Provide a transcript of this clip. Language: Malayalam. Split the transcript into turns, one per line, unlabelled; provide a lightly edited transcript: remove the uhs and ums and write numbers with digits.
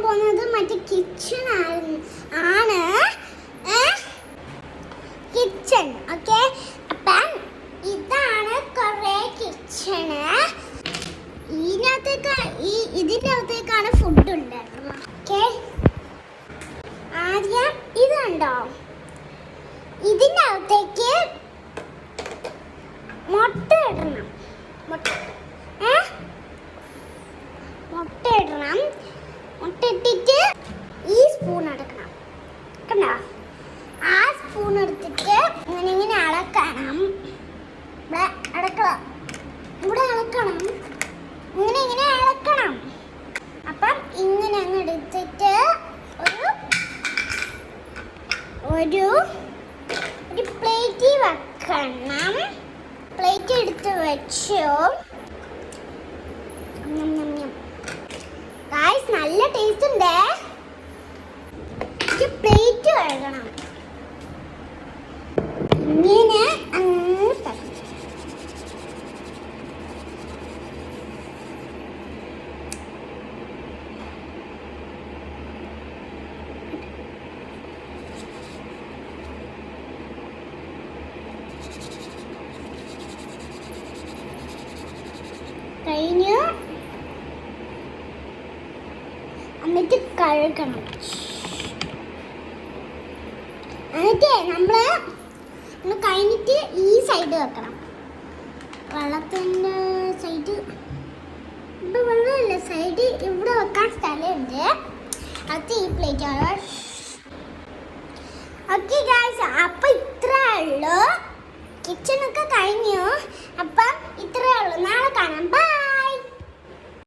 പോകുന്നത് മറ്റേ കിച്ചൺ ആണ്. Kitchen okay. അപ്പം ഇതാണ് കുറേ കിച്ചണ്. ഇതിൻ്റെ അകത്തേക്കാണ് ഫുഡ് ഉണ്ടാക്കുന്നത്. ഓക്കെ, ആദ്യം ഇത് കണ്ടോ, ഇതിൻ്റെ അകത്തേക്ക് മുട്ട ഇടണം. മുട്ട ഇടണം. മുട്ട ഇട്ടിട്ട് ഈ സ്പൂൺ എടുക്കണം. കണ്ടോ, ആ സ്പൂൺ എടുത്തിട്ട് ഇങ്ങനെ അളക്കണം. ഇവിടെ അടക്കണം, ഇവിടെ അളക്കണം, ഇങ്ങനെ അളക്കണം. അപ്പം ഇങ്ങനെ അങ്ങ് എടുത്തിട്ട് ഒരു പ്ലേറ്റിൽ വെക്കണം. പ്ലേറ്റ് എടുത്ത് വെച്ചു. ഗായ്സ്, നല്ല ടേസ്റ്റ് ഉണ്ട്. പ്ലേറ്റ് കഴുകണം. ഇങ്ങനെ കഴിഞ്ഞ് എന്നിട്ട് കഴുകണം. എന്നിട്ട് നമ്മൾ കഴിഞ്ഞിട്ട് ഈ സൈഡ് വെക്കണം. വെള്ളത്തിൻ്റെ സൈഡ്, ഇവിടെ വെള്ളമില്ല, സൈഡ് ഇവിടെ വെക്കാൻ സ്ഥലമുണ്ട്. അത് ഈ പ്ലേറ്റ്. ഓക്കെ ഗായ്സ്, അപ്പം ഇത്രേ ഉള്ളൂ. കിച്ചണൊക്കെ കഴിഞ്ഞു. അപ്പം ഇത്രേ ഉള്ളൂ. നാളെ കാണാം. ബൈ.